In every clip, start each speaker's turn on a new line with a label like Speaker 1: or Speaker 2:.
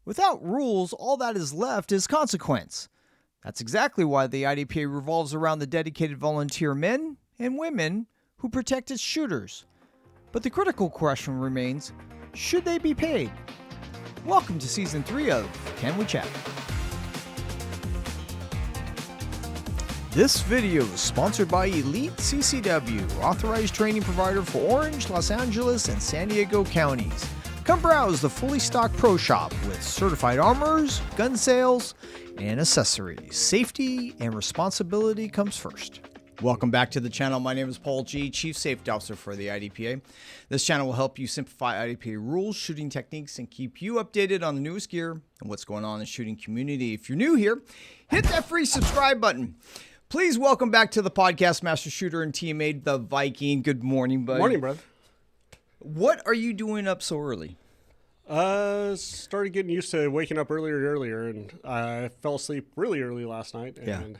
Speaker 1: Without rules, all that is left is consequence. That's exactly why the IDPA revolves around the dedicated volunteer men and women who protect its shooters. But the critical question remains, should they be paid? Welcome to Season 3 of Can We Chat? This video is sponsored by Elite CCW, authorized training provider for Orange, Los Angeles, and San Diego counties. Come browse the fully stocked pro shop with certified armors, gun sales, and accessories. Safety and responsibility comes first. Welcome back to the channel. My name is Paul G., Chief Safety Officer for the IDPA. This channel will help you simplify IDPA rules, shooting techniques, and keep you updated on the newest gear and what's going on in the shooting community. If you're new here, hit that free subscribe button. Please welcome back to the podcast, Master Shooter and teammate, the Viking. Good morning, buddy.
Speaker 2: Morning, brother.
Speaker 1: What are you doing up so early?
Speaker 2: Started getting used to waking up earlier and earlier, and I fell asleep really early last night. And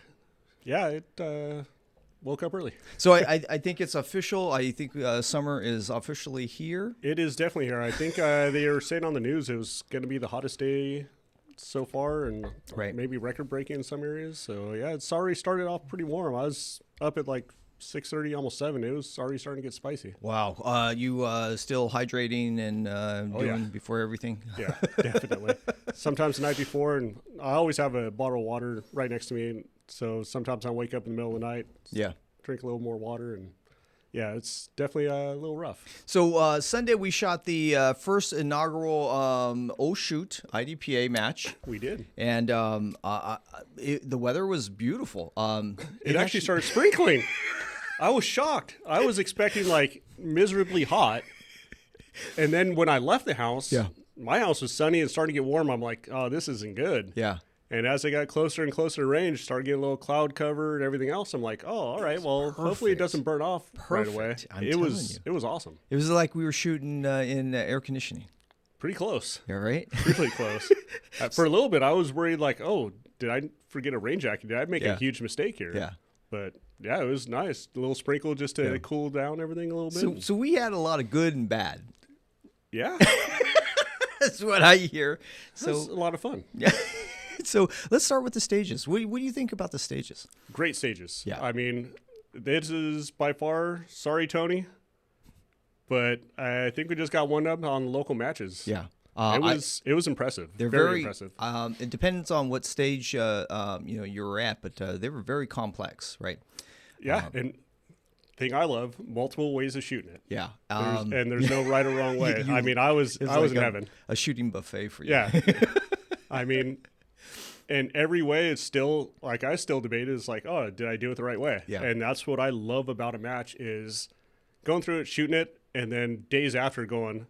Speaker 2: woke up early.
Speaker 1: So I think it's official. I think summer is officially here.
Speaker 2: It is definitely here. I think they were saying on the news it was going to be the hottest day so far, and maybe record-breaking in some areas. So yeah, it's already started off pretty warm. I was up at like 6:30, almost 7. It was already starting to get spicy.
Speaker 1: Wow. You still hydrating and doing before everything?
Speaker 2: Yeah, definitely. Sometimes the night before, and I always have a bottle of water right next to me. And so sometimes I wake up in the middle of the night, drink a little more water, and yeah, it's definitely a little rough.
Speaker 1: So Sunday we shot the first inaugural Shoot IDPA match.
Speaker 2: We did.
Speaker 1: And the weather was beautiful.
Speaker 2: It actually started sprinkling. I was shocked. I was expecting like miserably hot. And then when I left the house, my house was sunny and starting to get warm. I'm like, oh, this isn't good.
Speaker 1: Yeah.
Speaker 2: And as I got closer and closer to range, started getting a little cloud cover and everything else. I'm like, oh, all right. Well, hopefully it doesn't burn off right away. It was awesome.
Speaker 1: It was like we were shooting in air conditioning.
Speaker 2: Pretty close.
Speaker 1: Yeah, right?
Speaker 2: Really close. For a little bit, I was worried like, oh, did I forget a rain jacket? Did I make a huge mistake here?
Speaker 1: Yeah.
Speaker 2: But yeah, it was nice. A little sprinkle just to cool down everything a little bit.
Speaker 1: So we had a lot of good and bad.
Speaker 2: Yeah.
Speaker 1: That's what I hear.
Speaker 2: So it was a lot of fun.
Speaker 1: Yeah. So let's start with the stages. What do you think about the stages?
Speaker 2: Great stages.
Speaker 1: Yeah.
Speaker 2: I mean, this is by far, sorry, Tony, but I think we just got one up on local matches.
Speaker 1: Yeah.
Speaker 2: It was impressive.
Speaker 1: They're
Speaker 2: very impressive.
Speaker 1: It depends on what stage you're at, but they were very complex, right?
Speaker 2: Yeah, and thing I love, multiple ways of shooting it.
Speaker 1: Yeah,
Speaker 2: and there's no right or wrong way. I mean, I was in heaven.
Speaker 1: A shooting buffet for you.
Speaker 2: Yeah, I mean, in every way, it's still like I still debate is like, oh, did I do it the right way?
Speaker 1: Yeah,
Speaker 2: and that's what I love about a match is going through it, shooting it, and then days after going,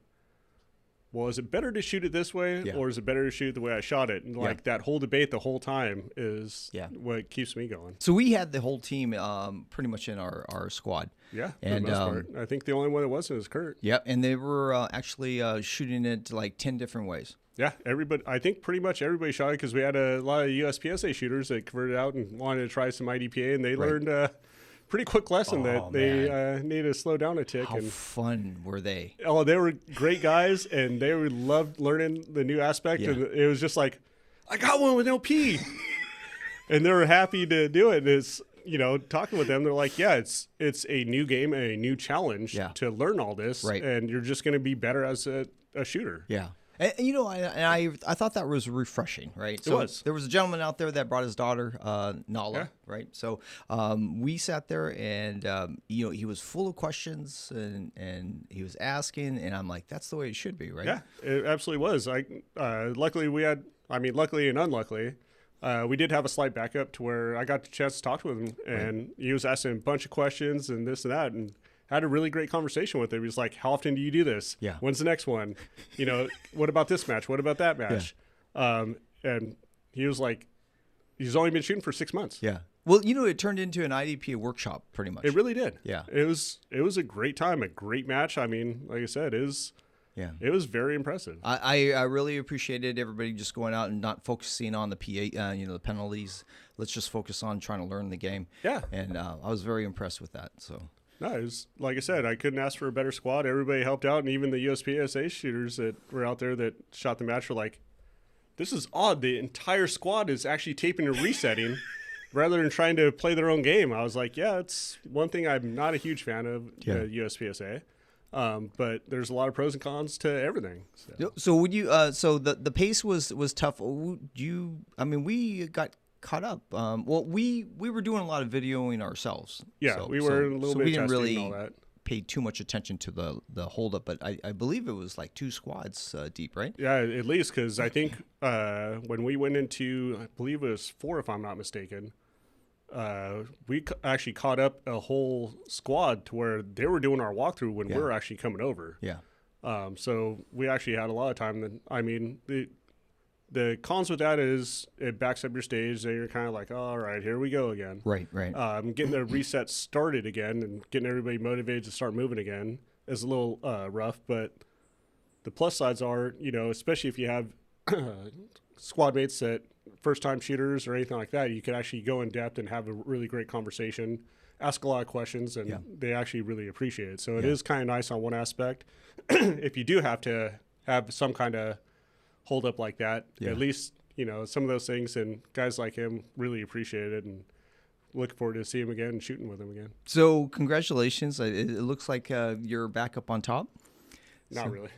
Speaker 2: well, is it better to shoot it this way or is it better to shoot it the way I shot it? And like that whole debate the whole time is what keeps me going.
Speaker 1: So we had the whole team pretty much in our squad.
Speaker 2: Yeah,
Speaker 1: and
Speaker 2: for the most part. I think the only one that wasn't was Kurt.
Speaker 1: Yeah, and they were actually shooting it like 10 different ways.
Speaker 2: Yeah, everybody. I think pretty much everybody shot it because we had a lot of USPSA shooters that converted out and wanted to try some IDPA, and they learned pretty quick lesson that they need to slow down a tick.
Speaker 1: How fun were they?
Speaker 2: Oh, they were great guys, and they loved learning the new aspect. And it was just like, I got one with no P. And they were happy to do it. And it's, talking with them, they're like, yeah, it's a new game and a new challenge to learn all this.
Speaker 1: Right.
Speaker 2: And you're just going to be better as a shooter.
Speaker 1: Yeah. And I thought that was refreshing, right?
Speaker 2: So
Speaker 1: there was a gentleman out there that brought his daughter, Nala, right? So we sat there, and he was full of questions, and he was asking, and I'm like, that's the way it should be, right?
Speaker 2: Yeah, it absolutely was. Luckily and unluckily, we did have a slight backup to where I got the chance to talk to him, and he was asking a bunch of questions and this and that, and had a really great conversation with him. He was like, how often do you do this?
Speaker 1: Yeah.
Speaker 2: When's the next one? What about this match? What about that match? Yeah. And he was like, he's only been shooting for 6 months.
Speaker 1: Yeah. Well, it turned into an IDPA workshop pretty much.
Speaker 2: It really did.
Speaker 1: Yeah.
Speaker 2: It was a great time, a great match. I mean, like I said, it was very impressive.
Speaker 1: I really appreciated everybody just going out and not focusing on the PA, the penalties. Let's just focus on trying to learn the game.
Speaker 2: Yeah.
Speaker 1: And I was very impressed with that. So.
Speaker 2: No, it was, like I said, I couldn't ask for a better squad. Everybody helped out, and even the USPSA shooters that were out there that shot the match were like, this is odd. The entire squad is actually taping and resetting rather than trying to play their own game. I was like, yeah, it's one thing I'm not a huge fan of USPSA. But there's a lot of pros and cons to everything.
Speaker 1: So would you? So the pace was tough. We got caught up. Well, we were doing a lot of videoing ourselves.
Speaker 2: Yeah, we were a little bit.
Speaker 1: We didn't
Speaker 2: testing
Speaker 1: really
Speaker 2: and all that.
Speaker 1: pay too much attention to the holdup, but I believe it was like 2 squads deep, right?
Speaker 2: Yeah, at least because I think when we went into, I believe it was 4, if I'm not mistaken. We actually caught up a whole squad to where they were doing our walkthrough when we were actually coming over.
Speaker 1: Yeah.
Speaker 2: So we actually had a lot of time. I mean, the cons with that is it backs up your stage. So you're kind of like, all right, here we go again.
Speaker 1: Right.
Speaker 2: Getting the reset started again and getting everybody motivated to start moving again is a little rough. But the plus sides are, especially if you have squad mates that first-time shooters or anything like that, you can actually go in depth and have a really great conversation, ask a lot of questions, and they actually really appreciate it. So it is kind of nice on one aspect. If you do have to have some kind of hold up like that, at least, some of those things, and guys like him really appreciate it and look forward to seeing him again and shooting with him again.
Speaker 1: So congratulations. It looks like you're back up on top.
Speaker 2: Not really.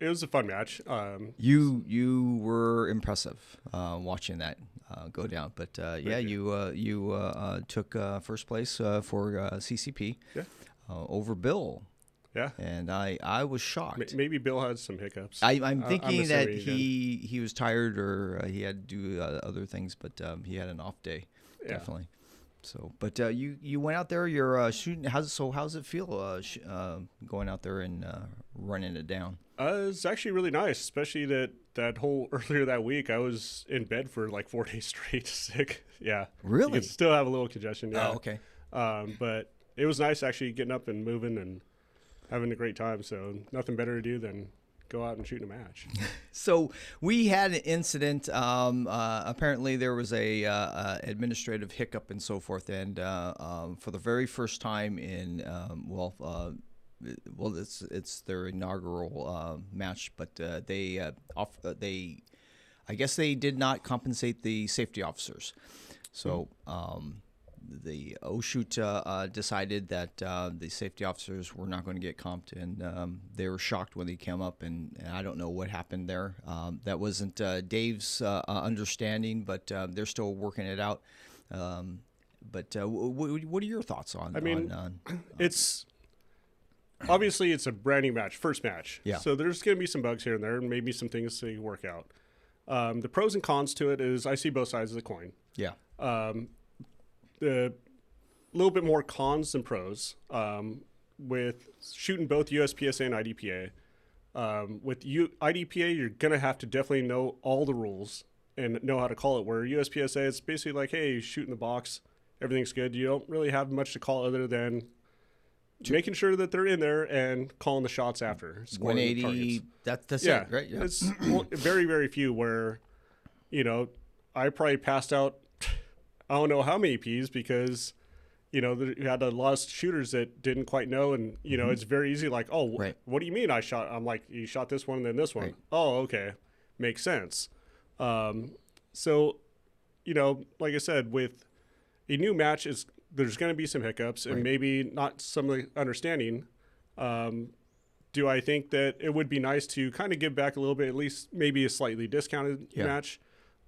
Speaker 2: It was a fun match.
Speaker 1: You were impressive watching that go down, but you took first place for CCP over Bill.
Speaker 2: Yeah,
Speaker 1: and I was shocked.
Speaker 2: Maybe Bill had some hiccups.
Speaker 1: I'm thinking that he was tired or he had to do other things, but he had an off day, definitely. So, but you went out there. You're shooting. How's it feel going out there and running it down?
Speaker 2: It's actually really nice, especially that whole earlier that week. I was in bed for like 4 days straight, sick. Yeah,
Speaker 1: really.
Speaker 2: You can still have a little congestion. Yeah.
Speaker 1: Oh, okay.
Speaker 2: But it was nice actually getting up and moving and having a great time. So nothing better to do than go out and shoot a match.
Speaker 1: So we had an incident. Apparently there was a administrative hiccup and so forth. And for the very first time in it's their inaugural match, but I guess they did not compensate the safety officers. So the OShoot decided that the safety officers were not going to get comped, and they were shocked when they came up, and I don't know what happened there. That wasn't Dave's understanding, but they're still working it out. But what are your thoughts on?
Speaker 2: It's obviously it's a brand new match, first match.
Speaker 1: Yeah.
Speaker 2: So there's going to be some bugs here and there, and maybe some things to work out. The pros and cons to it is I see both sides of the coin.
Speaker 1: Yeah.
Speaker 2: The little bit more cons than pros with shooting both USPSA and IDPA. With IDPA, you're going to have to definitely know all the rules and know how to call it, where USPSA, it's basically like, hey, shoot in the box, everything's good. You don't really have much to call other than making sure that they're in there and calling the shots after.
Speaker 1: 180, that's it, right? Yeah.
Speaker 2: It's very, very few where, I probably passed out I don't know how many Ps because, you had a lot of shooters that didn't quite know. And, it's very easy. Like, what do you mean I shot? I'm like, you shot this one and then this one. Right. Oh, okay. Makes sense. So, like I said, with a new match, there's going to be some hiccups and maybe not some of the understanding. Do I think that it would be nice to kind of give back a little bit, at least maybe a slightly discounted match?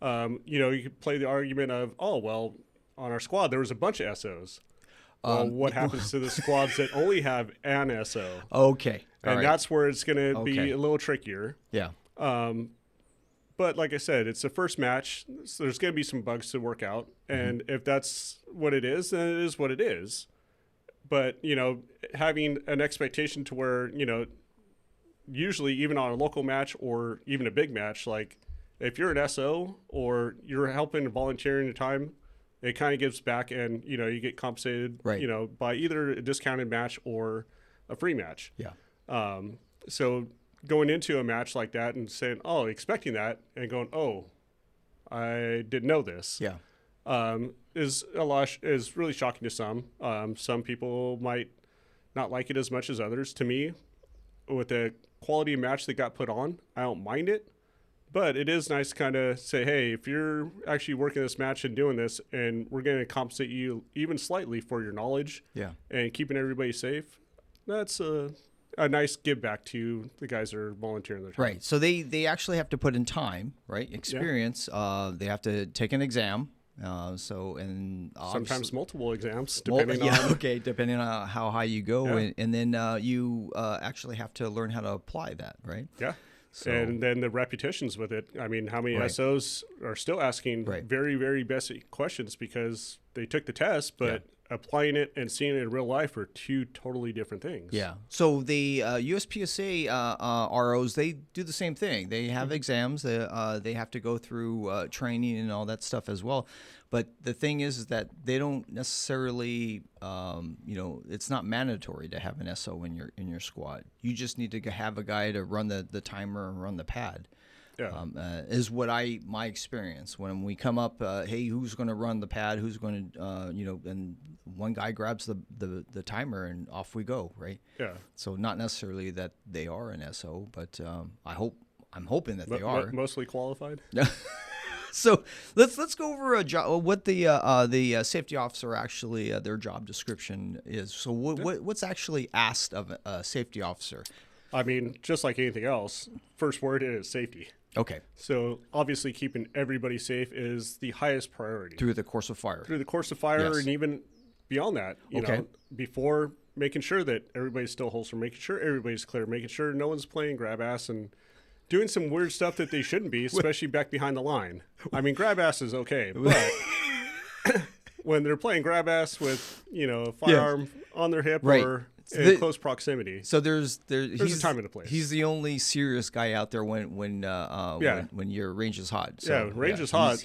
Speaker 2: You could play the argument of, on our squad, there was a bunch of SOs. Well, what happens to the squads that only have an SO?
Speaker 1: Okay.
Speaker 2: And that's where it's going to be a little trickier.
Speaker 1: Yeah.
Speaker 2: But like I said, it's the first match, so there's going to be some bugs to work out. And if that's what it is, then it is what it is. But, having an expectation to where, usually even on a local match or even a big match, like, if you're an SO or you're helping volunteering your time, it kind of gives back and, you get compensated, by either a discounted match or a free match.
Speaker 1: Yeah.
Speaker 2: So going into a match like that and saying, expecting that and going, I didn't know this.
Speaker 1: Yeah.
Speaker 2: is really shocking to some. Some people might not like it as much as others. To me, with the quality match that got put on, I don't mind it. But it is nice to kind of say, hey, if you're actually working this match and doing this, and we're going to compensate you even slightly for your knowledge and keeping everybody safe, that's a nice give back to the guys that are volunteering their time.
Speaker 1: Right. So they actually have to put in time, right? Experience. They have to take an exam.
Speaker 2: Sometimes multiple exams, depending
Speaker 1: depending on how high you go, and then you actually have to learn how to apply that, right?
Speaker 2: Yeah. So, and then the repetitions with it. I mean, how many SOs are still asking very, very basic questions because they took the test, but applying it and seeing it in real life are two totally different things.
Speaker 1: Yeah. So the USPSA ROs, they do the same thing. They have exams. They have to go through training and all that stuff as well. But the thing is that they don't necessarily, it's not mandatory to have an SO in your squad. You just need to have a guy to run the timer and run the pad. Yeah. Is what my experience when we come up. Hey, who's going to run the pad? Who's going to, and one guy grabs the timer and off we go, right?
Speaker 2: Yeah.
Speaker 1: So not necessarily that they are an SO, but I'm hoping that they are
Speaker 2: mostly qualified.
Speaker 1: So let's go over what the safety officer actually their job description is. So what's actually asked of a safety officer?
Speaker 2: I mean, just like anything else, first word is safety.
Speaker 1: Okay.
Speaker 2: So obviously keeping everybody safe is the highest priority.
Speaker 1: Through the course of fire.
Speaker 2: Through the course of fire, and even beyond that, you know, before making sure that everybody's still holster, making sure everybody's clear, making sure no one's playing grab ass and doing some weird stuff that they shouldn't be, especially back behind the line. I mean, grab ass is okay, but when they're playing grab ass with, a firearm on their hip or in close proximity.
Speaker 1: So there's
Speaker 2: a time and a place.
Speaker 1: He's the only serious guy out there when your range is hot. So,
Speaker 2: range is hot.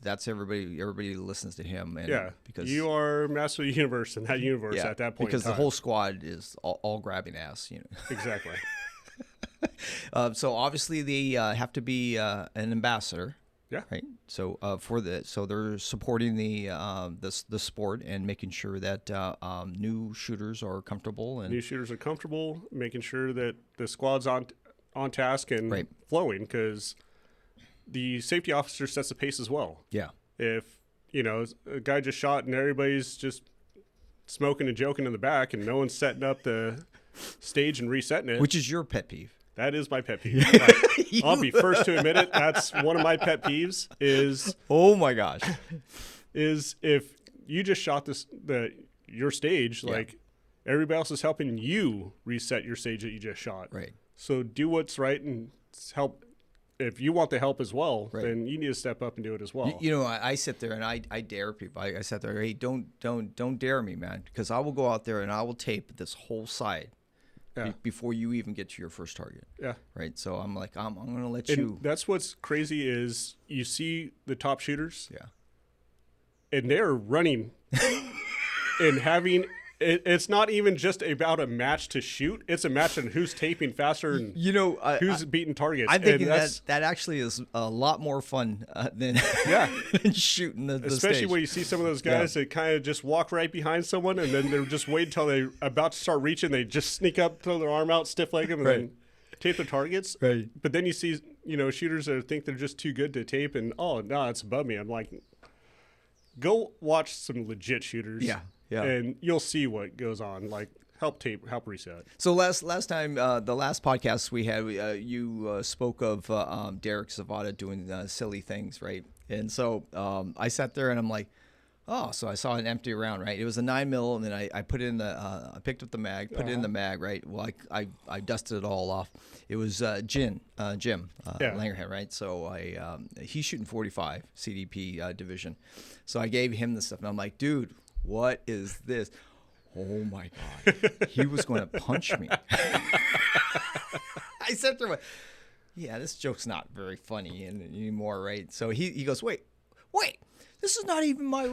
Speaker 1: That's everybody listens to him. And
Speaker 2: because you are master of the universe in that universe at that point.
Speaker 1: Because the whole squad is all grabbing ass.
Speaker 2: Exactly.
Speaker 1: So obviously they have to be an ambassador.
Speaker 2: Yeah.
Speaker 1: Right. So they're supporting the sport and making sure that new shooters are comfortable
Speaker 2: making sure that the squad's on task and flowing, because the safety officer sets the pace as well.
Speaker 1: Yeah.
Speaker 2: If a guy just shot and everybody's just smoking and joking in the back and no one's setting up the stage and resetting it,
Speaker 1: which is your pet peeve.
Speaker 2: That is my pet peeve. I'll be first to admit it. That's one of my pet peeves is...
Speaker 1: Oh, my gosh.
Speaker 2: Is if you just shot your stage, like everybody else is helping you reset your stage that you just shot.
Speaker 1: Right.
Speaker 2: So do what's right and help. If you want the help as well, then you need to step up and do it as well.
Speaker 1: I sit there and I dare people. I sat there, hey, don't dare me, man, because I will go out there and I will tape this whole side. Before you even get to your first target.
Speaker 2: Yeah.
Speaker 1: Right. So I'm like, I'm going to let
Speaker 2: and
Speaker 1: you.
Speaker 2: That's what's crazy is you see the top shooters.
Speaker 1: Yeah. And
Speaker 2: they're running and having. It's not even just about a match to shoot. It's a match on who's taping faster and who's beating targets.
Speaker 1: I think that actually is a lot more fun than than shooting the
Speaker 2: especially
Speaker 1: stage.
Speaker 2: When you see some of those guys that kind of just walk right behind someone and then they're just waiting until they're about to start reaching. They just sneak up, throw their arm out, stiff leg them, and then tape their targets.
Speaker 1: Right.
Speaker 2: But then you see shooters that think they're just too good to tape and it's above me. I'm like, go watch some legit shooters.
Speaker 1: Yeah. Yeah.
Speaker 2: And you'll see what goes on. Like help reset.
Speaker 1: So last time, the last podcast we had, you spoke of Derek Zavada doing silly things, right? And so I sat there and I'm like, so I saw an empty round, right? It was a 9mm, and then I put it in I picked up the mag, put it in the mag, right? Well, I dusted it all off. It was Jim Langerhand, right? So he's shooting 45 CDP division. So I gave him the stuff, and I'm like, dude, what is this? Oh my God. He was going to punch me. I said to him, this joke's not very funny anymore, right? So he goes, wait, this is not even my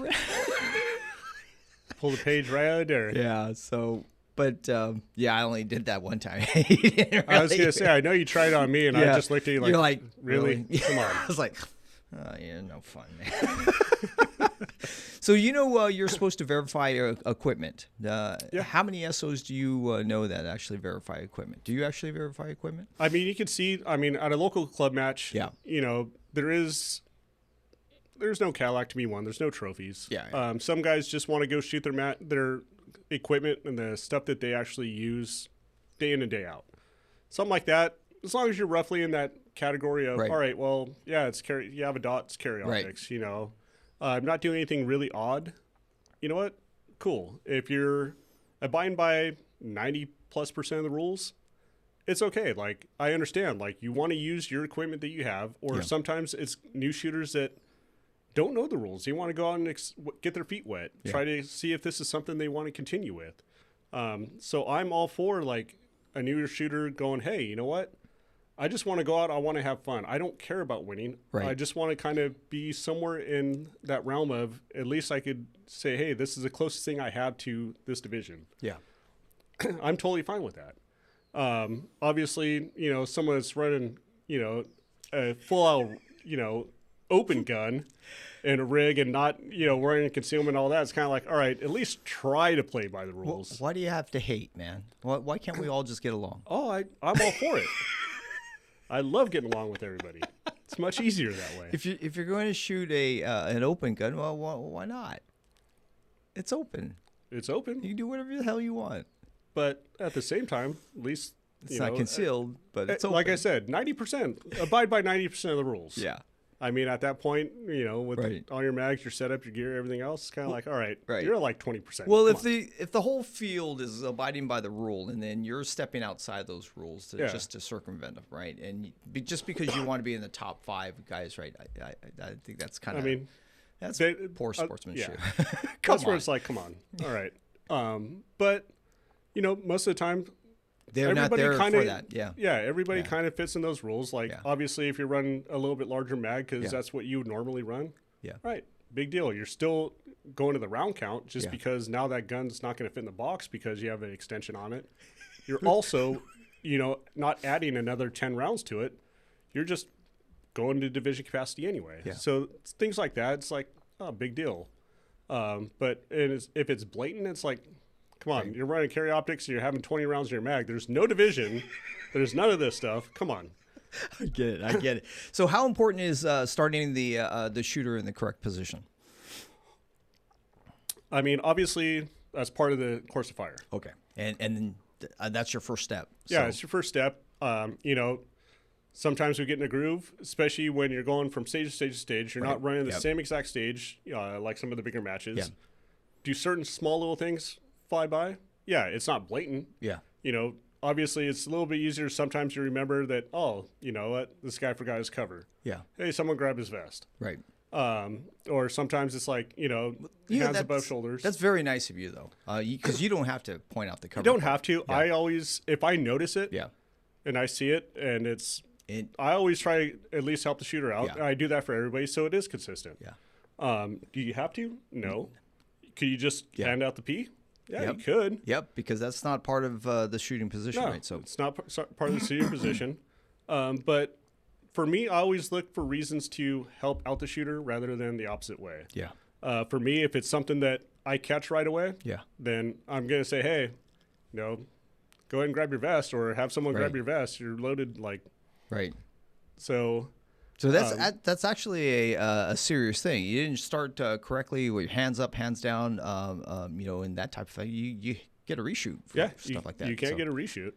Speaker 2: Pull the page right out of there.
Speaker 1: Yeah, so, but I only did that one time.
Speaker 2: I was going to say, I know you tried on me, and I just looked at you like,
Speaker 1: you're like,
Speaker 2: really? Come on.
Speaker 1: I was like, you're no fun, man. So you're supposed to verify equipment. How many SOs do you know that actually verify equipment? Do you actually verify equipment?
Speaker 2: I mean, you can see. I mean, at a local club match, there's no Cadillac to be won. There's no trophies.
Speaker 1: Yeah.
Speaker 2: Some guys just want to go shoot their equipment and the stuff that they actually use day in and day out. Something like that. As long as you're roughly in that category of, all right, well, yeah, it's carry. You have a dot, it's carry optics. I'm not doing anything really odd. You know what? Cool. If you're abiding by 90+% of the rules, it's okay. Like, I understand. Like, you want to use your equipment that you have, or sometimes it's new shooters that don't know the rules. They want to go out and get their feet wet, try to see if this is something they want to continue with. So I'm all for, like, a newer shooter going, hey, you know what? I just want to go out. I want to have fun. I don't care about winning.
Speaker 1: Right.
Speaker 2: I just want to kind of be somewhere in that realm of, at least I could say, hey, this is the closest thing I have to this division.
Speaker 1: Yeah.
Speaker 2: I'm totally fine with that. Obviously, someone that's running, a full out, open gun and a rig and not, wearing concealment and all that. It's kind of like, all right, at least try to play by the rules.
Speaker 1: Why do you have to hate, man? Why can't we all just get along?
Speaker 2: Oh, I'm all for it. I love getting along with everybody. It's much easier that way.
Speaker 1: If you're going to shoot an open gun, well, why not? It's open.
Speaker 2: It's open.
Speaker 1: You can do whatever the hell you want.
Speaker 2: But at the same time, at least
Speaker 1: it's not concealed, but it's open.
Speaker 2: Like I said, 90%. Abide by 90% of the rules.
Speaker 1: Yeah.
Speaker 2: I mean, at that point, with all your mags, your setup, your gear, everything else, it's kind of like, all right, you're like 20%.
Speaker 1: Well, if the whole field is abiding by the rule, and then you're stepping outside those rules just to circumvent them, right? And just because you want to be in the top 5 guys, right? I think that's kind of. I mean, that's poor sportsmanship.
Speaker 2: Yeah. That's where it's like, come on, all right. But most of the time.
Speaker 1: They're not there for that, yeah.
Speaker 2: Yeah, everybody kind of fits in those rules. Like, obviously, if you're running a little bit larger mag, because that's what you would normally run, right, big deal. You're still going to the round count just because now that gun's not going to fit in the box because you have an extension on it. You're also, not adding another 10 rounds to it. You're just going to division capacity anyway. Yeah. So things like that, it's like, oh, big deal. But if it's blatant, it's like, come on, you're running carry optics and you're having 20 rounds in your mag. There's no division. There's none of this stuff. Come on.
Speaker 1: I get it. So how important is starting the shooter in the correct position?
Speaker 2: I mean, obviously, that's part of the course of fire.
Speaker 1: Okay. And that's your first step.
Speaker 2: Yeah, it's your first step. Sometimes we get in a groove, especially when you're going from stage to stage to stage. You're not running the same exact stage like some of the bigger matches. Yeah. Do certain small little things fly by? Yeah, it's not blatant.
Speaker 1: Yeah.
Speaker 2: Obviously it's a little bit easier sometimes to remember that, oh, you know what, this guy forgot his cover.
Speaker 1: Yeah.
Speaker 2: Hey, someone grabbed his vest.
Speaker 1: Right.
Speaker 2: Or sometimes it's like, hands above shoulders.
Speaker 1: That's very nice of you, though, because you don't have to point out the cover.
Speaker 2: You don't have to. Yeah. I always, if I notice it and I see it and I always try to at least help the shooter out. Yeah. I do that for everybody, so it is consistent.
Speaker 1: Yeah.
Speaker 2: Do you have to? No. Could you just hand out the P? Yeah,
Speaker 1: you
Speaker 2: could.
Speaker 1: Yep, because that's not part of the shooting position, right? So
Speaker 2: it's not part of the shooting position. But for me, I always look for reasons to help out the shooter rather than the opposite way.
Speaker 1: Yeah.
Speaker 2: For me, if it's something that I catch right away, then I'm going to say, hey, go ahead and grab your vest, or have someone grab your vest. You're loaded,
Speaker 1: Right.
Speaker 2: So
Speaker 1: that's actually a serious thing. You didn't start correctly with your hands up, hands down, and that type of thing. You get a reshoot for stuff like that.
Speaker 2: You can't get a reshoot.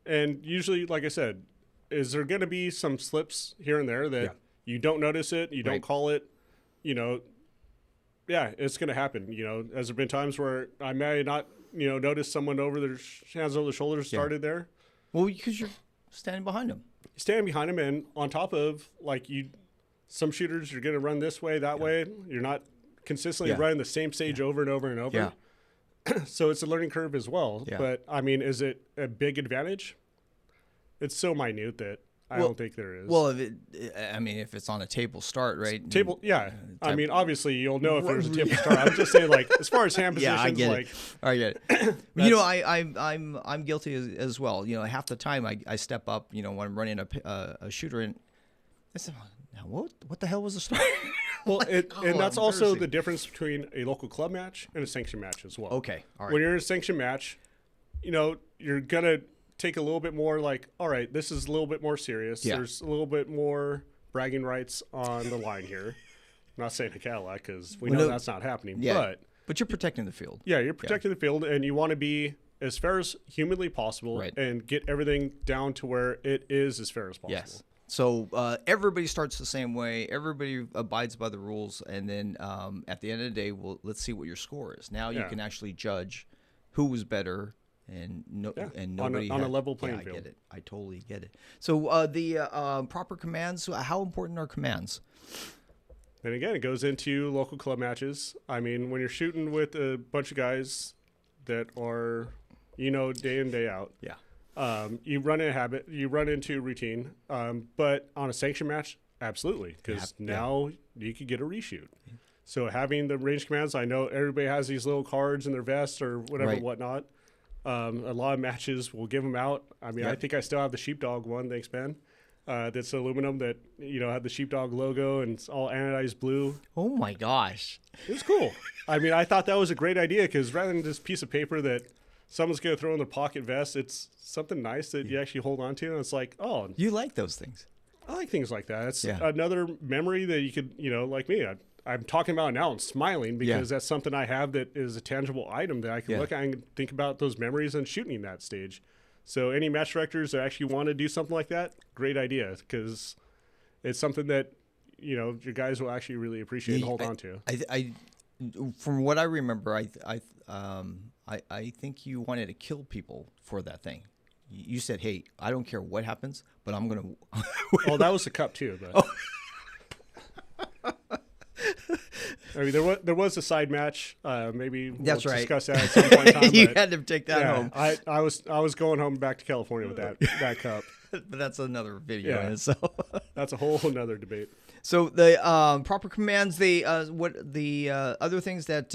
Speaker 2: And usually, like I said, is there going to be some slips here and there that you don't notice it, you don't call it, it's going to happen. Has there been times where I may not, notice someone over their hands over their shoulders started there?
Speaker 1: Well, because you're standing behind them.
Speaker 2: Standing behind them, and on top of some shooters you're going to run this way, that way. You're not consistently running the same stage over and over and over. Yeah. So it's a learning curve as well. Yeah. But I mean, is it a big advantage? It's so minute that I don't think there is.
Speaker 1: Well, if it's on a table start, right?
Speaker 2: I mean, obviously you'll know if there's a table start. I'm just saying, as far as hand positions,
Speaker 1: I get it. I get it. I'm guilty as well. Half the time I step up, when I'm running a shooter, and I said, now what the hell was the start?
Speaker 2: Well, and that's also
Speaker 1: embarrassing.
Speaker 2: the difference between a local club match and a sanctioned match as well.
Speaker 1: Okay, all right.
Speaker 2: When you're in a sanctioned match, you're gonna take a little bit more like, all right, this is a little bit more serious.
Speaker 1: Yeah.
Speaker 2: There's a little bit more bragging rights on the line here. I'm not saying a Cadillac because we know that's not happening.
Speaker 1: Yeah, but you're protecting the field.
Speaker 2: Yeah, you're protecting the field, and you want to be as fair as humanly possible,
Speaker 1: Right.
Speaker 2: and get everything down to where it is as fair as possible.
Speaker 1: Yes. So everybody starts the same way. Everybody abides by the rules, and then at the end of the day, let's see what your score is. Now you can actually judge who was better, and nobody
Speaker 2: on a level playing field.
Speaker 1: I get it. I totally get it. So the proper commands. How important are commands?
Speaker 2: And again, it goes into local club matches. I mean, when you're shooting with a bunch of guys that are, day in, day out.
Speaker 1: Yeah.
Speaker 2: You run into habit, you run into routine, but on a sanction match, absolutely, because now you could get a reshoot. So having the range commands, I know everybody has these little cards in their vest or whatever, whatnot. A lot of matches will give them out. I mean, I think I still have the Sheepdog one, thanks Ben. That's aluminum that, had the Sheepdog logo and it's all anodized blue.
Speaker 1: Oh my gosh.
Speaker 2: It was cool. I mean, I thought that was a great idea because rather than this piece of paper that someone's going to throw in their pocket vest, it's something nice that you actually hold on to. And it's like, oh.
Speaker 1: You like those things.
Speaker 2: I like things like that. It's another memory that you could, like me, I'm talking about it now and smiling because that's something I have that is a tangible item that I can look at and think about those memories and shooting that stage. So any match directors that actually want to do something like that, great idea because it's something that, your guys will actually really appreciate and hold on to.
Speaker 1: I from what I remember, I think you wanted to kill people for that thing. You said, "Hey, I don't care what happens, but I'm gonna."
Speaker 2: Oh, that was the cup too. But I mean, there was a side match. Maybe we'll discuss that at some point in time.
Speaker 1: You had to take that home.
Speaker 2: I was going home back to California with that cup.
Speaker 1: But that's another video. Yeah. So
Speaker 2: that's a whole nother debate.
Speaker 1: So the proper commands, what the other things that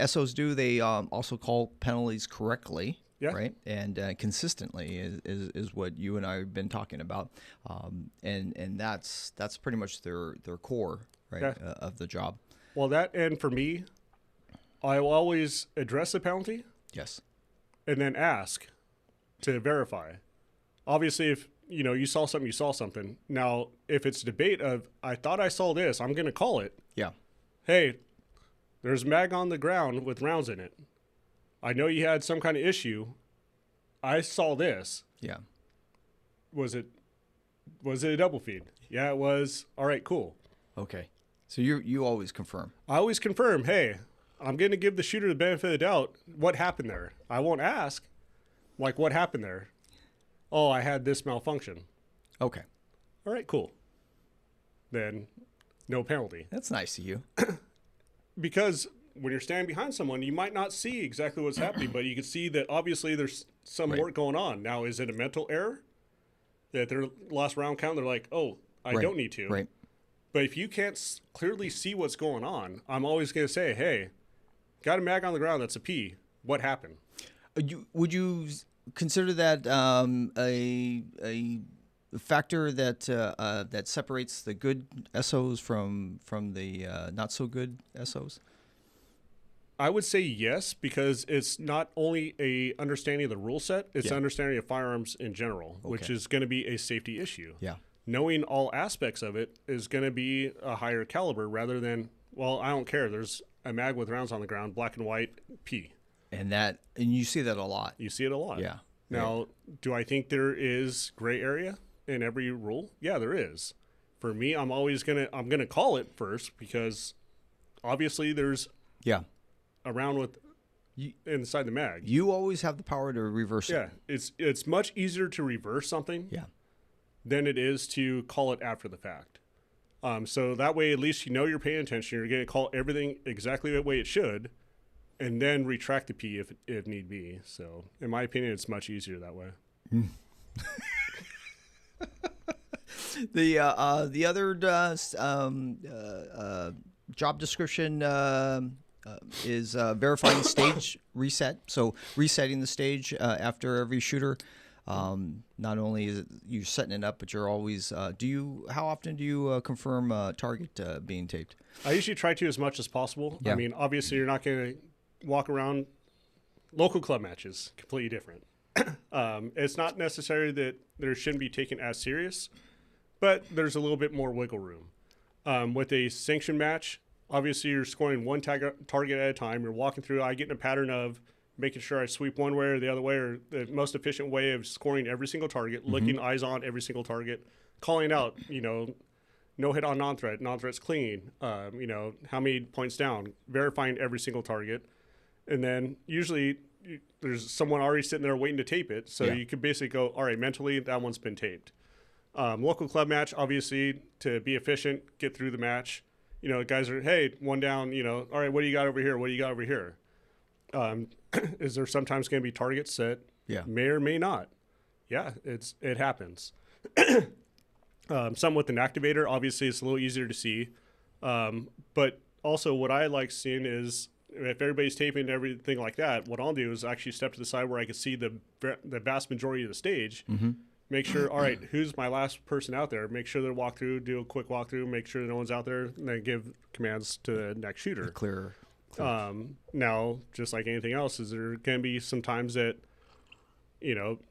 Speaker 1: SOs do, they also call penalties correctly, right? And consistently is what you and I have been talking about, and that's pretty much their core, right, of the job.
Speaker 2: Well, and for me, I will always address the penalty.
Speaker 1: Yes.
Speaker 2: And then ask to verify. Obviously, if you saw something, you saw something. Now, if it's a debate of, I thought I saw this, I'm going to call it.
Speaker 1: Yeah.
Speaker 2: Hey, there's mag on the ground with rounds in it. I know you had some kind of issue. I saw this.
Speaker 1: Yeah.
Speaker 2: Was it a double feed? Yeah, it was. All right, cool.
Speaker 1: Okay. So you always confirm.
Speaker 2: I always confirm, hey, I'm going to give the shooter the benefit of the doubt. What happened there? I won't ask, like, what happened there? Oh, I had this malfunction.
Speaker 1: Okay.
Speaker 2: All right, cool. Then no penalty.
Speaker 1: That's nice of you.
Speaker 2: Because when you're standing behind someone, you might not see exactly what's happening, but you can see that obviously there's some work going on. Now, is it a mental error? That their last round count, they're like, oh, I don't need to.
Speaker 1: Right.
Speaker 2: But if you can't clearly see what's going on, I'm always going to say, hey, got a mag on the ground, that's a P. What happened?
Speaker 1: Would you consider that a factor that that separates the good SOs from the not so good SOs?
Speaker 2: I would say yes, because it's not only a understanding of the rule set, it's understanding of firearms in general, which is going to be a safety issue.
Speaker 1: Yeah.
Speaker 2: Knowing all aspects of it is going to be a higher caliber rather than, well, I don't care. There's a mag with rounds on the ground, black and white, P.
Speaker 1: And you see that a lot.
Speaker 2: You see it a lot.
Speaker 1: Yeah.
Speaker 2: Now, do I think there is gray area in every rule? Yeah, there is. For me, I'm gonna call it first because obviously there's a round with inside the mag.
Speaker 1: You always have the power to reverse it.
Speaker 2: Yeah, it's much easier to reverse something than it is to call it after the fact. So that way, at least you're paying attention. You're going to call everything exactly the way it should, and then retract the P if need be. So, in my opinion, it's much easier that way.
Speaker 1: The other job description is verifying stage reset. So resetting the stage after every shooter. Not only is it you setting it up, but you're always. How often do you confirm target being taped?
Speaker 2: I usually try to as much as possible.
Speaker 1: Yeah.
Speaker 2: I mean, obviously, you're not going to walk around. Local club matches, completely different. It's not necessary that there shouldn't be taken as serious, but there's a little bit more wiggle room. With a sanctioned match, obviously you're scoring one target at a time. You're walking through. I get in a pattern of making sure I sweep one way or the other way, or the most efficient way of scoring every single target, looking eyes on every single target, calling out, no hit on non-threat, non-threat's clean, how many points down, verifying every single target. And then usually there's someone already sitting there waiting to tape it. So you could basically go, all right, mentally, that one's been taped. Local club match, obviously, to be efficient, get through the match. Guys are, hey, one down, all right, what do you got over here? What do you got over here? Is there sometimes going to be targets that may or may not? Yeah, it happens. Some with an activator, obviously, it's a little easier to see. But also what I like seeing is, if everybody's taping and everything like that, what I'll do is actually step to the side where I can see the vast majority of the stage. Make sure, all right, who's my last person out there? Make sure they walk through, do a quick walkthrough, make sure no one's out there, and then give commands to the next shooter.
Speaker 1: Clear.
Speaker 2: Now, just like anything else, is there can be some times that,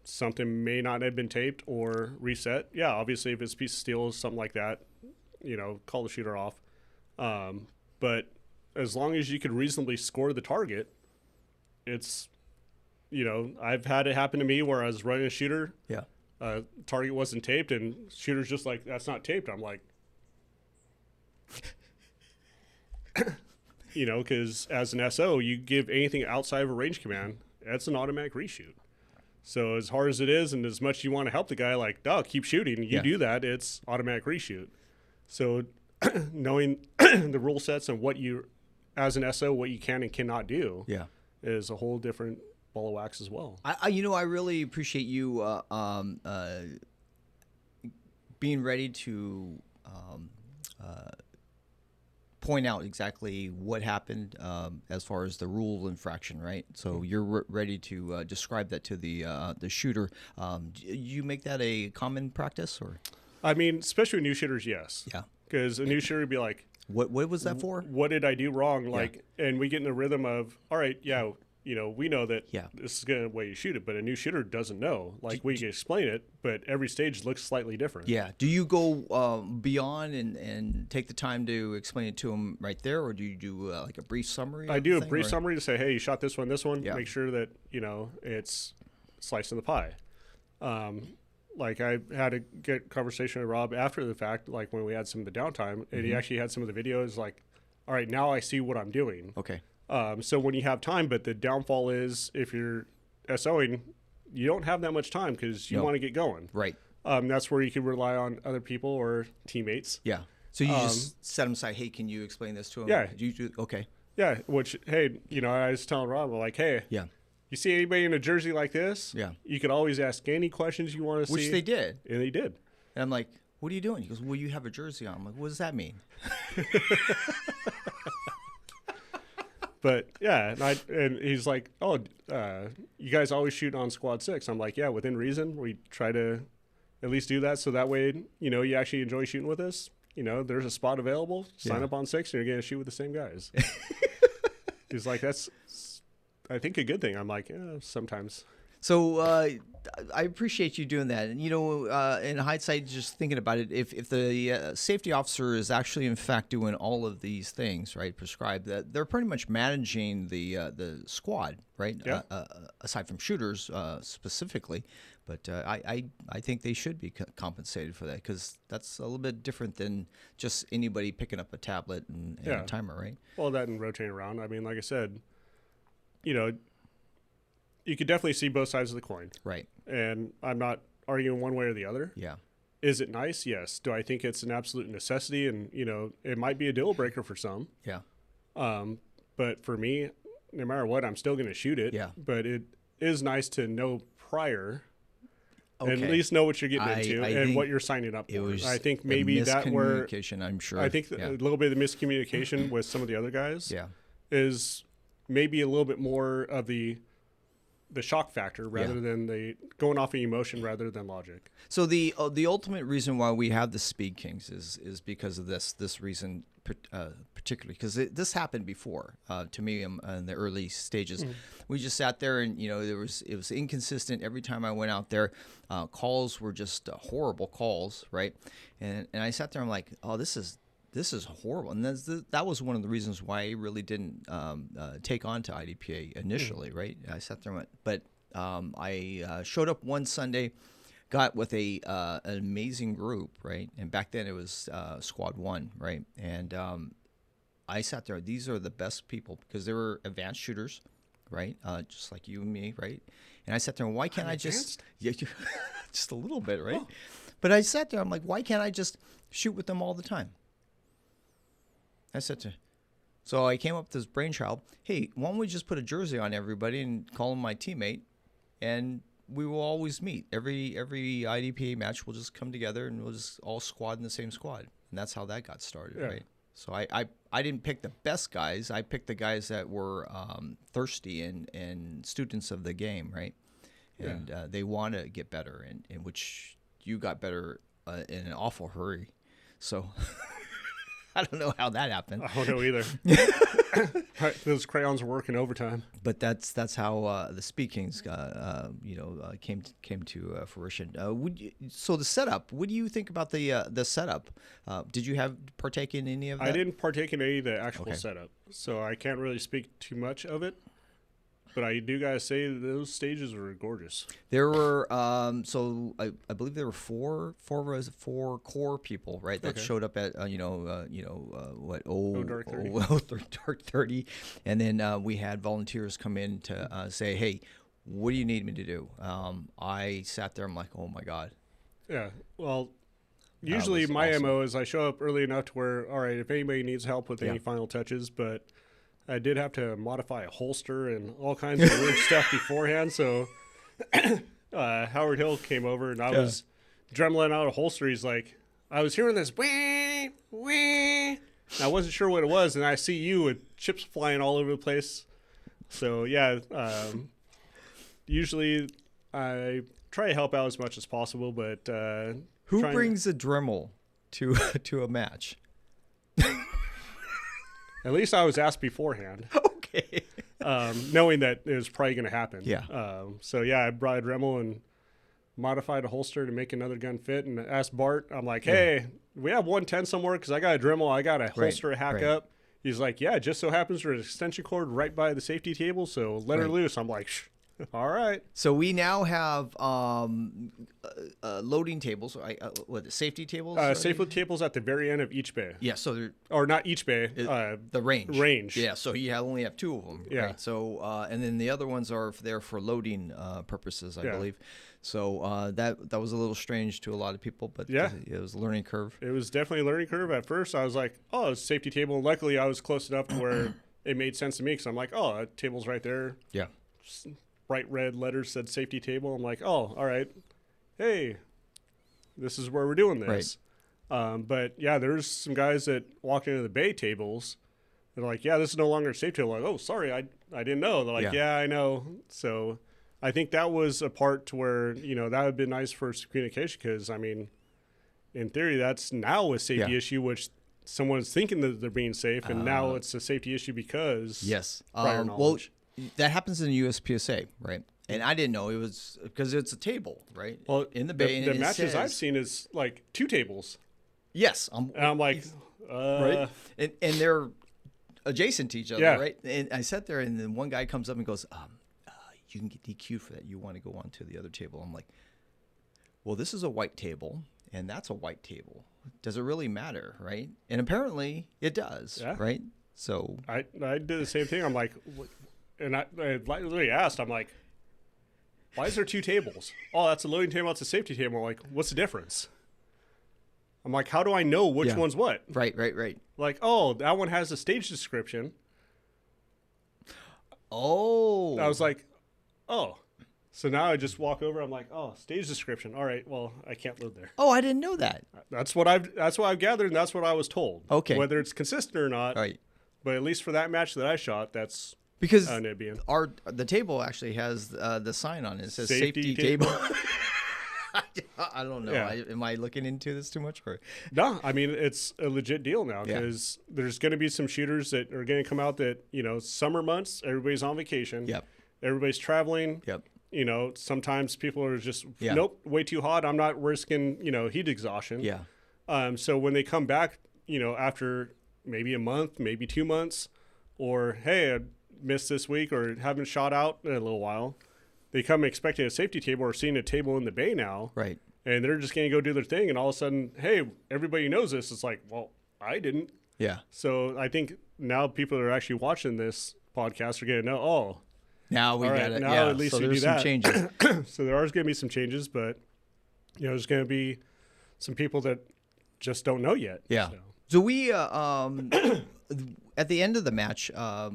Speaker 2: something may not have been taped or reset. Yeah, obviously, if it's a piece of steel, something like that, call the shooter off. But as long as you can reasonably score the target, it's, I've had it happen to me where I was running a shooter.
Speaker 1: Yeah.
Speaker 2: Target wasn't taped, and shooter's just like, that's not taped. I'm like, because as an SO, you give anything outside of a range command, that's an automatic reshoot. So as hard as it is, and as much you want to help the guy, like, keep shooting, you do that, it's automatic reshoot. So knowing the rule sets and what you, as an SO, what you can and cannot do is a whole different ball of wax as well.
Speaker 1: I really appreciate you being ready to point out exactly what happened as far as the rule infraction, right? So you're ready to describe that to the shooter. You make that a common practice, or?
Speaker 2: I mean, especially with new shooters, yes.
Speaker 1: Yeah.
Speaker 2: Because a new shooter would be like,
Speaker 1: What was that for?
Speaker 2: What did I do wrong? And we get in the rhythm of, all right, we know that this is the way you shoot it, but a new shooter doesn't know. Like, we can explain it, but every stage looks slightly different.
Speaker 1: Yeah. Do you go beyond and take the time to explain it to them right there, or do you do like a brief summary?
Speaker 2: I do a brief summary to say, hey, you shot this one.
Speaker 1: Yeah.
Speaker 2: Make sure that, it's slicing the pie. Like, I had a good conversation with Rob after the fact, like when we had some of the downtime, and he actually had some of the videos like, all right, now I see what I'm doing.
Speaker 1: Okay.
Speaker 2: So when you have time, but the downfall is if you're SOing, you don't have that much time because you want to get going.
Speaker 1: Right.
Speaker 2: That's where you can rely on other people or teammates.
Speaker 1: Yeah. So you just set them aside. Hey, can you explain this to them?
Speaker 2: Yeah.
Speaker 1: Do you do? Okay.
Speaker 2: Yeah. Which, hey, I was telling Rob, like, hey.
Speaker 1: Yeah.
Speaker 2: You see anybody in a jersey like this?
Speaker 1: Yeah.
Speaker 2: You could always ask any questions you want to see.
Speaker 1: Which they did.
Speaker 2: And they did.
Speaker 1: And I'm like, what are you doing? He goes, well, you have a jersey on. I'm like, what does that mean?
Speaker 2: But yeah, and he's like, oh, you guys always shoot on squad 6. I'm like, yeah, within reason. We try to at least do that so that way, you actually enjoy shooting with us. There's a spot available. Sign up on 6 and you're going to shoot with the same guys. He's like, that's, I think, a good thing. I'm like, yeah, sometimes.
Speaker 1: So I appreciate you doing that. And, in hindsight, just thinking about it, if the safety officer is actually, in fact, doing all of these things, right, prescribed, that they're pretty much managing the squad, right,
Speaker 2: yeah.
Speaker 1: Aside from shooters specifically. But I think they should be compensated for that because that's a little bit different than just anybody picking up a tablet and a timer, right?
Speaker 2: Well, that and rotating around. I mean, like I said, you could definitely see both sides of the coin.
Speaker 1: Right.
Speaker 2: And I'm not arguing one way or the other.
Speaker 1: Yeah.
Speaker 2: Is it nice? Yes. Do I think it's an absolute necessity? And, it might be a deal breaker for some.
Speaker 1: Yeah.
Speaker 2: But for me, no matter what, I'm still going to shoot it.
Speaker 1: Yeah.
Speaker 2: But it is nice to know prior
Speaker 1: Okay.
Speaker 2: and at least know what you're getting into and what you're signing up for. I think maybe that where
Speaker 1: I'm sure.
Speaker 2: I think a little bit of the miscommunication with some of the other guys is maybe a little bit more of the the shock factor rather than the going off of emotion rather than logic.
Speaker 1: So the ultimate reason why we have the Speed Kings is because of this reason particularly, because this happened before to me in the early stages. We just sat there and it was inconsistent every time I went out there. Calls were just horrible calls, right? And I sat there, I'm like, oh, this is horrible. And that was one of the reasons why I really didn't take on to IDPA initially, right? I sat there and went, but I showed up one Sunday, got with an amazing group, right? And back then it was Squad 1, right? And I sat there. These are the best people because they were advanced shooters, right? Just like you and me, right? And I sat there and why can't I just just a little bit, right? Oh. But I sat there. I'm like, why can't I just shoot with them all the time? I said to, so I came up with this brainchild. Hey, why don't we just put a jersey on everybody and call him my teammate, and we will always meet. Every IDPA match, we'll just come together and we'll just all squad in the same squad, and that's how that got started, right? So I didn't pick the best guys. I picked the guys that were thirsty and students of the game, right? And they want to get better, and which you got better in an awful hurry. So. I don't know how that happened.
Speaker 2: I don't know either. Those crayons were working overtime.
Speaker 1: But that's how the Speed Kings came to fruition. So the setup. What do you think about the setup? Did you partake in any of that?
Speaker 2: I didn't partake in any of the actual setup, so I can't really speak too much of it. But I do gotta say that those stages were gorgeous.
Speaker 1: There were so I believe there were four core people, right, that showed up at dark 30, and then we had volunteers come in to say, hey, what do you need me to do? I sat there, I'm like, oh my god.
Speaker 2: Yeah, well, usually my MO is I show up early enough to where, all right, if anybody needs help with any final touches, but I did have to modify a holster and all kinds of weird stuff beforehand. So Howard Hill came over and I was dremeling out a holster. He's like, I was hearing this wah, wah. And I wasn't sure what it was. And I see you with chips flying all over the place. So usually I try to help out as much as possible, but
Speaker 1: who brings a Dremel to a match?
Speaker 2: At least I was asked beforehand.
Speaker 1: Okay.
Speaker 2: Knowing that it was probably going to happen.
Speaker 1: Yeah.
Speaker 2: I brought a Dremel and modified a holster to make another gun fit and asked Bart, I'm like, hey, we have 110 somewhere because I got a Dremel, I got a holster to hack up. He's like, yeah, it just so happens there's an extension cord right by the safety table, so let her loose. I'm like, all right.
Speaker 1: So we now have loading tables. Safety tables?
Speaker 2: Safety tables at the very end of each bay.
Speaker 1: Yeah, so they're...
Speaker 2: Or not each bay.
Speaker 1: The range.
Speaker 2: Range.
Speaker 1: Yeah, so you only have two of them.
Speaker 2: Yeah.
Speaker 1: Right? So, and then the other ones are there for loading purposes, I believe. So that was a little strange to a lot of people, but it was a learning curve.
Speaker 2: It was definitely a learning curve. At first, I was like, oh, it's a safety table. And luckily, I was close enough to where it made sense to me because I'm like, oh, that table's right there.
Speaker 1: Yeah.
Speaker 2: Bright red letters said safety table. I'm like, oh, all right. Hey, this is where we're doing this. Right. But yeah, there's some guys that walked into the bay tables. They're like, yeah, this is no longer a safety table. I'm like, oh, sorry, I didn't know. They're like, yeah, I know. So I think that was a part to where, that would be nice for communication because, I mean, in theory, that's now a safety issue, which someone's thinking that they're being safe, and now it's a safety issue because prior knowledge.
Speaker 1: That happens in the USPSA, right? And I didn't know it was because it's a table, right?
Speaker 2: Well,
Speaker 1: in the bay.
Speaker 2: The matches I've seen is like two tables.
Speaker 1: Yes.
Speaker 2: And I'm like,
Speaker 1: right? And they're adjacent to each other, right? And I sat there, and then one guy comes up and goes, you can get DQ'd for that. You want to go on to the other table. I'm like, well, this is a white table, and that's a white table. Does it really matter, right? And apparently it does, right? So
Speaker 2: I did the same thing. I'm like... And I literally asked, I'm like, why is there two tables? Oh, that's a loading table, that's a safety table. I'm like, what's the difference? I'm like, how do I know which one's what?
Speaker 1: Right.
Speaker 2: Like, oh, that one has a stage description.
Speaker 1: Oh.
Speaker 2: I was like, oh. So now I just walk over, I'm like, oh, stage description. All right, well, I can't load there.
Speaker 1: Oh, I didn't know that.
Speaker 2: That's what I've gathered, and that's what I was told.
Speaker 1: Okay.
Speaker 2: Whether it's consistent or not.
Speaker 1: Right.
Speaker 2: But at least for that match that I shot, that's
Speaker 1: Because
Speaker 2: Nibian.
Speaker 1: the table actually has the sign on it. It says
Speaker 2: Safety
Speaker 1: safety table. I don't know.
Speaker 2: Yeah.
Speaker 1: Am I looking into this too much? Or?
Speaker 2: No, I mean, it's a legit deal now because there's going to be some shooters that are going to come out that, summer months, everybody's on vacation.
Speaker 1: Yep.
Speaker 2: Everybody's traveling.
Speaker 1: Yep.
Speaker 2: Sometimes people are just,
Speaker 1: Yeah.
Speaker 2: nope, way too hot. I'm not risking, heat exhaustion.
Speaker 1: Yeah.
Speaker 2: So when they come back, after maybe a month, maybe 2 months, or, hey, I missed this week or haven't shot out in a little while, they come expecting a safety table or seeing a table in the bay now.
Speaker 1: Right.
Speaker 2: And they're just going to go do their thing. And all of a sudden, hey, everybody knows this. It's like, well, I didn't.
Speaker 1: Yeah.
Speaker 2: So I think now people that are actually watching this podcast are going to know, oh.
Speaker 1: Now we got it.
Speaker 2: Now at least
Speaker 1: so
Speaker 2: we
Speaker 1: there's
Speaker 2: do
Speaker 1: some
Speaker 2: that.
Speaker 1: changes.
Speaker 2: So there are going to be some changes, but, there's going to be some people that just don't know yet.
Speaker 1: Yeah. So we, at the end of the match, I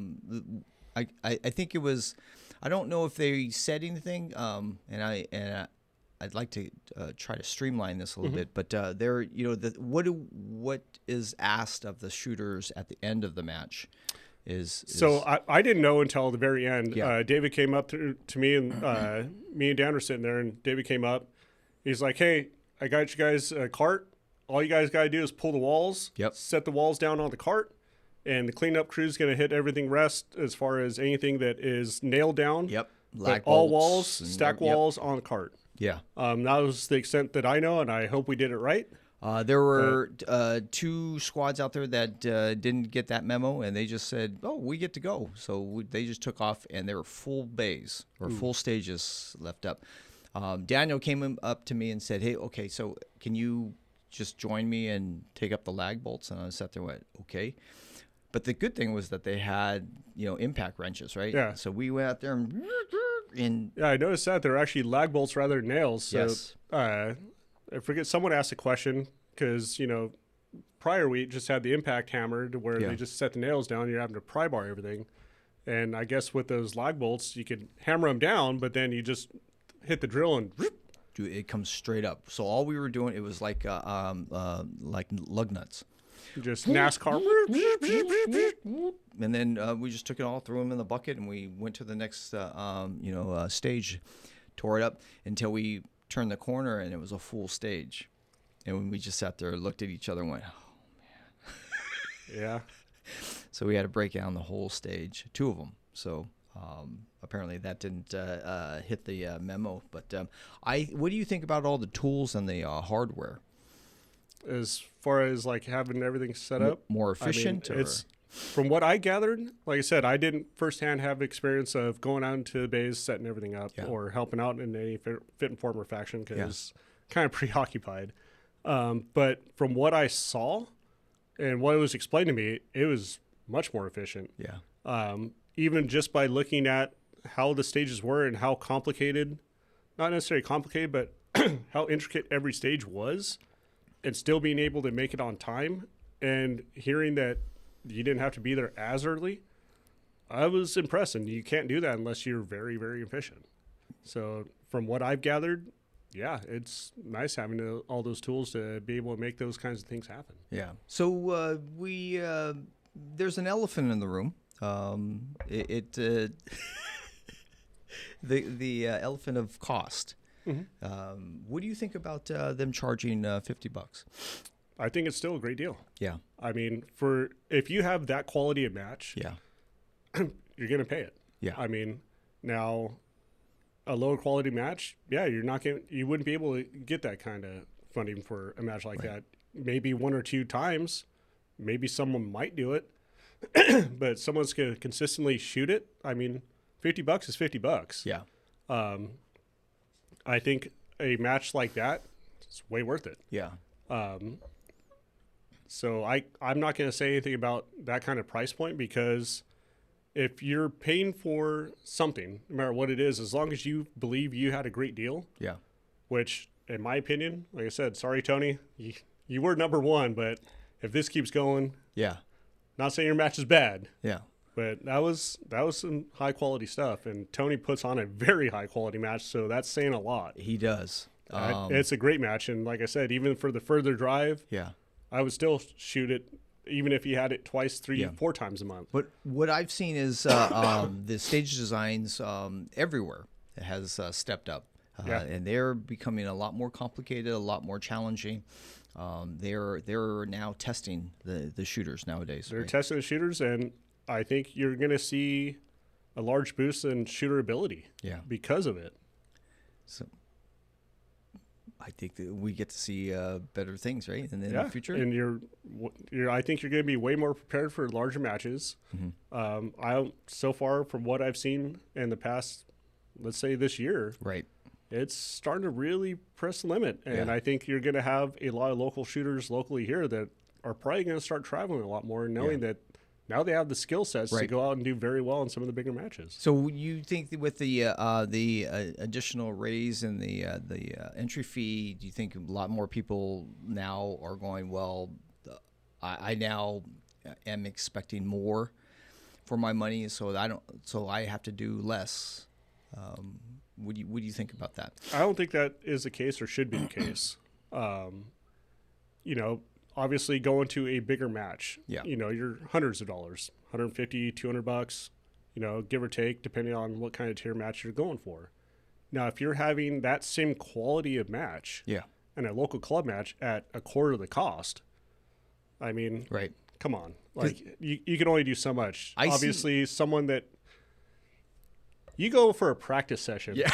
Speaker 1: think it was, I don't know if they said anything, and I'd like to try to streamline this a little bit, but there, what is asked of the shooters at the end of the match is.
Speaker 2: So I didn't know until the very end.
Speaker 1: Yeah.
Speaker 2: David came up to me, and me and Dan were sitting there, and David came up. He's like, "Hey, I got you guys a cart. All you guys got to do is pull the walls, set the walls down on the cart, and the cleanup crew is going to hit everything rest as far as anything that is nailed down.
Speaker 1: Yep.
Speaker 2: Like all walls, stack walls on the cart.
Speaker 1: Yeah.
Speaker 2: That was the extent that I know, and I hope we did it right.
Speaker 1: There were 2 squads out there that didn't get that memo, and they just said, "Oh, we get to go." So they just took off, and there were full bays or full stages left up. Daniel came up to me and said, "Hey, okay, so can you just join me and take up the lag bolts?" And I sat there and went, "Okay." But the good thing was that they had, impact wrenches, right?
Speaker 2: Yeah.
Speaker 1: So we went out there and
Speaker 2: Yeah, I noticed that they're actually lag bolts rather than nails. So,
Speaker 1: yes.
Speaker 2: I forget, someone asked a question because, prior we just had the impact hammer to where they just set the nails down. You're having to pry bar everything. And I guess with those lag bolts, you could hammer them down, but then you just hit the drill and
Speaker 1: Dude, it comes straight up. So all we were doing, it was like lug nuts.
Speaker 2: just NASCAR.
Speaker 1: And then we just took it all, threw them in the bucket, and we went to the next, stage, tore it up until we turned the corner, and it was a full stage. And when we just sat there, looked at each other, and went, "Oh man."
Speaker 2: Yeah.
Speaker 1: So we had to break down the whole stage, 2 of them. So apparently that didn't hit the memo. But what do you think about all the tools and the hardware?
Speaker 2: As far as like having everything set up,
Speaker 1: More efficient?
Speaker 2: I mean, it's from what I gathered. Like I said, I didn't firsthand have experience of going out into the bays, setting everything up, or helping out in any fit and form or faction because kind of preoccupied. But from what I saw and what was explained to me, it was much more efficient.
Speaker 1: Yeah.
Speaker 2: Even just by looking at how the stages were and how complicated, not necessarily complicated, but how intricate every stage was, and still being able to make it on time, and hearing that you didn't have to be there as early, I was impressed. And you can't do that unless you're very, very efficient. So from what I've gathered, yeah, it's nice having all those tools to be able to make those kinds of things happen.
Speaker 1: Yeah. So there's an elephant in the room. The elephant of cost. Mm-hmm. What do you think about them charging $50?
Speaker 2: I think it's still a great deal.
Speaker 1: Yeah.
Speaker 2: I mean, if you have that quality of match, you're going to pay it.
Speaker 1: Yeah.
Speaker 2: I mean, now a lower quality match, you wouldn't be able to get that kind of funding for a match like that. Maybe 1 or 2 times, maybe someone might do it, but someone's going to consistently shoot it. I mean, $50 is $50.
Speaker 1: Yeah.
Speaker 2: I think a match like that is way worth it.
Speaker 1: Yeah.
Speaker 2: So I'm not going to say anything about that kind of price point, because if you're paying for something, no matter what it is, as long as you believe you had a great deal, which in my opinion, like I said, sorry, Tony, you were number 1, but if this keeps going, not saying your match is bad, but that was some high quality stuff, and Tony puts on a very high quality match, so that's saying a lot.
Speaker 1: He does.
Speaker 2: It's a great match, and like I said, even for the further drive, I would still shoot it even if he had it twice, 3,
Speaker 1: Yeah.
Speaker 2: 4 times a month.
Speaker 1: But what I've seen is the stage designs everywhere has stepped up.
Speaker 2: Yeah.
Speaker 1: And they're becoming a lot more complicated, a lot more challenging. They're now testing the shooters nowadays.
Speaker 2: They're
Speaker 1: right?
Speaker 2: testing the shooters, and I think you're going to see a large boost in shooter ability
Speaker 1: Yeah.
Speaker 2: because of it.
Speaker 1: So I think that we get to see better things, right, in
Speaker 2: Yeah,
Speaker 1: the future.
Speaker 2: and I think you're going to be way more prepared for larger matches. So far, from what I've seen in the past, let's say this year,
Speaker 1: Right.
Speaker 2: it's starting to really press the limit. And
Speaker 1: Yeah.
Speaker 2: I think you're going to have a lot of local shooters locally here that are probably going to start traveling a lot more, knowing that now they have the skill sets to
Speaker 1: Right.
Speaker 2: go out and do very well in some of the bigger matches.
Speaker 1: So you think that with the additional raise and the entry fee, do you think a lot more people now are going, well, I now am expecting more for my money, so I have to do less. What do you think about that?
Speaker 2: I don't think that is the case or should be the case. Obviously going to a bigger match,
Speaker 1: Yeah.
Speaker 2: You're hundreds of dollars, $150, $200, give or take, depending on what kind of tier match you're going for. Now, if you're having that same quality of match
Speaker 1: Yeah.
Speaker 2: and a local club match at a quarter of the cost, I mean,
Speaker 1: Right.
Speaker 2: come on. Like, you can only do so much.
Speaker 1: I see-
Speaker 2: Obviously, someone that you go for a practice session.
Speaker 1: Yeah.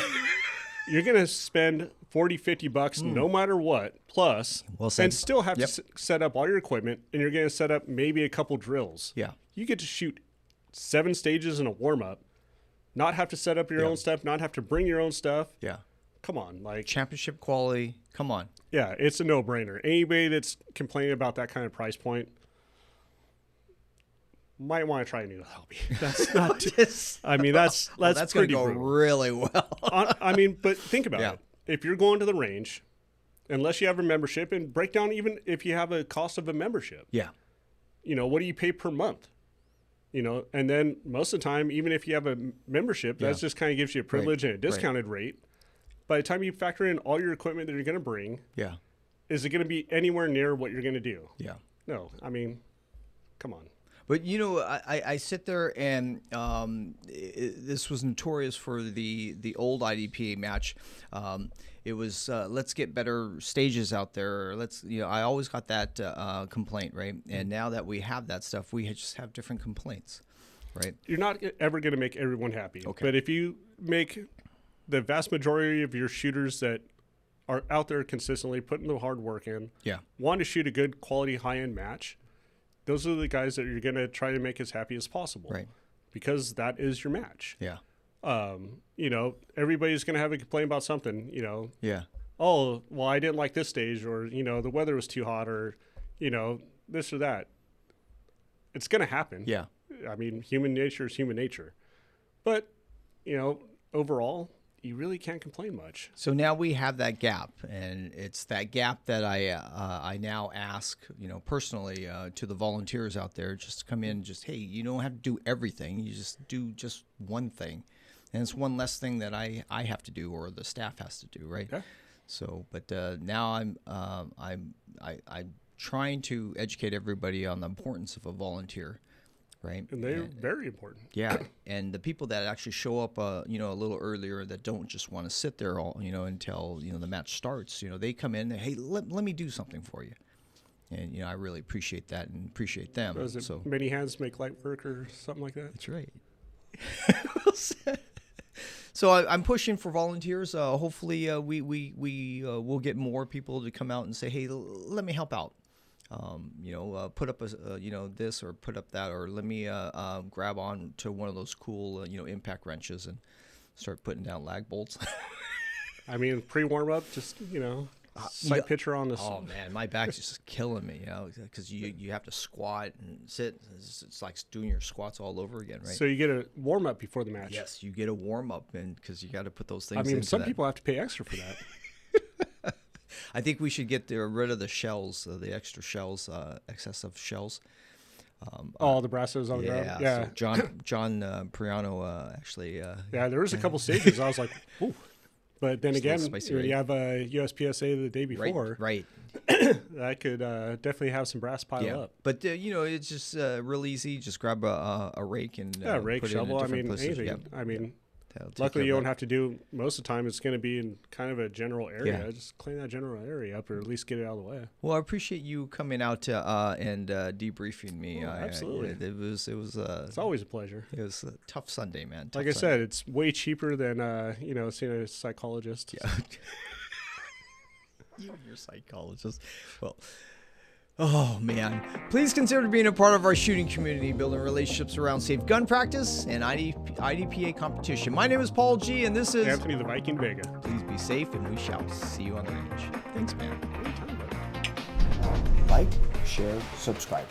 Speaker 2: You're going to spend $40, $50 no matter what, plus,
Speaker 1: Well said.
Speaker 2: and still have
Speaker 1: Yep.
Speaker 2: to set up all your equipment, and you're going to set up maybe a couple drills.
Speaker 1: Yeah.
Speaker 2: You get to shoot 7 stages in a warm-up, not have to set up your
Speaker 1: Yeah.
Speaker 2: own stuff, not have to bring your own stuff.
Speaker 1: Yeah.
Speaker 2: Come on. Like,
Speaker 1: Championship quality. Come on.
Speaker 2: yeah, it's a no-brainer. Anybody that's complaining about that kind of price point might want to try a new hobby. That's not. I mean, that's
Speaker 1: That's going to
Speaker 2: pretty
Speaker 1: go
Speaker 2: brutal.
Speaker 1: really well.
Speaker 2: I mean, but think about
Speaker 1: Yeah.
Speaker 2: it. If you're going to the range, unless you have a membership, and break down even if you have a cost of a membership,
Speaker 1: Yeah.
Speaker 2: what do you pay per month? And then most of the time, even if you have a membership, that
Speaker 1: Yeah.
Speaker 2: just kind of gives you a privilege and a discounted rate. By the time you factor in all your equipment that you're going to bring,
Speaker 1: Yeah.
Speaker 2: is it going to be anywhere near what you're going to do?
Speaker 1: Yeah.
Speaker 2: No. I mean, come on.
Speaker 1: But I sit there and this was notorious for the old IDPA match. It was let's get better stages out there. I always got that complaint, right? And now that we have that stuff, we just have different complaints, right?
Speaker 2: You're not ever going to make everyone happy.
Speaker 1: Okay.
Speaker 2: But if you make the vast majority of your shooters that are out there consistently putting the hard work in,
Speaker 1: Yeah.
Speaker 2: want to shoot a good quality high-end match, those are the guys that you're going to try to make as happy as possible.
Speaker 1: Right.
Speaker 2: Because that is your match.
Speaker 1: Yeah.
Speaker 2: Everybody's going to have a complaint about something,
Speaker 1: Yeah.
Speaker 2: oh, well, I didn't like this stage, or, the weather was too hot, or, this or that. It's going to happen.
Speaker 1: Yeah.
Speaker 2: I mean, human nature is human nature. But, overall, you really can't complain much.
Speaker 1: So now we have that gap, and it's that gap that I now ask, personally to the volunteers out there, just to come in, hey, you don't have to do everything. You just do just one thing, and it's one less thing that I have to do or the staff has to do, right?
Speaker 2: Yeah.
Speaker 1: So, but now I'm trying to educate everybody on the importance of a volunteer. Right.
Speaker 2: And they're very important.
Speaker 1: Yeah, and the people that actually show up, a little earlier, that don't just want to sit there all, until the match starts. They come in. Hey, let me do something for you, and I really appreciate that and appreciate them.
Speaker 2: Is it
Speaker 1: So
Speaker 2: many hands make light work or something like that?
Speaker 1: that's right. So I'm pushing for volunteers. Hopefully, we will get more people to come out and say, hey, let me help out. Put up this or put up that, or let me grab on to one of those cool, impact wrenches and start putting down lag bolts.
Speaker 2: I mean, pre-warm up, just, sight picture on this.
Speaker 1: Oh man, my back's just killing me, because you have to squat and sit. It's like doing your squats all over again, right?
Speaker 2: So you get a warm up before the match.
Speaker 1: Yes, you get a warm up, and because you got to put those things.
Speaker 2: I mean,
Speaker 1: into
Speaker 2: some
Speaker 1: that.
Speaker 2: people have to pay extra for that.
Speaker 1: I think we should get rid of the shells, the extra shells, excessive shells.
Speaker 2: All the brassos on the ground. Yeah.
Speaker 1: So John Priano actually.
Speaker 2: Yeah, there was a couple stages. I was like, ooh, But then
Speaker 1: Just a little
Speaker 2: again,
Speaker 1: spicy,
Speaker 2: when
Speaker 1: right?
Speaker 2: you have a USPSA the day before,
Speaker 1: Right.
Speaker 2: that could definitely have some brass pile up.
Speaker 1: But it's just real easy. Just grab a rake and
Speaker 2: Rake,
Speaker 1: put it in
Speaker 2: shovel. I
Speaker 1: different
Speaker 2: mean,
Speaker 1: places.
Speaker 2: anything.
Speaker 1: Yeah.
Speaker 2: I mean,
Speaker 1: That'll take
Speaker 2: luckily
Speaker 1: care
Speaker 2: you
Speaker 1: of
Speaker 2: don't
Speaker 1: that.
Speaker 2: have to do. Most of the time, it's going to be in kind of a general area.
Speaker 1: Yeah.
Speaker 2: Just clean that general area up, or at least get it out of the way.
Speaker 1: Well, I appreciate you coming out to and debriefing me.
Speaker 2: Absolutely.
Speaker 1: It was
Speaker 2: It's always a pleasure.
Speaker 1: it was a tough Sunday, man.
Speaker 2: Like I said, it's way cheaper than seeing a psychologist.
Speaker 1: Yeah. You and your psychologist. Well, oh man. Please consider being a part of our shooting community, building relationships around safe gun practice and IDPA competition. My name is Paul G, and this is
Speaker 2: Anthony the Viking Vega.
Speaker 1: Please be safe, and we shall see you on the range. Thanks, man.
Speaker 2: What are you talking about?
Speaker 3: Like, share, subscribe.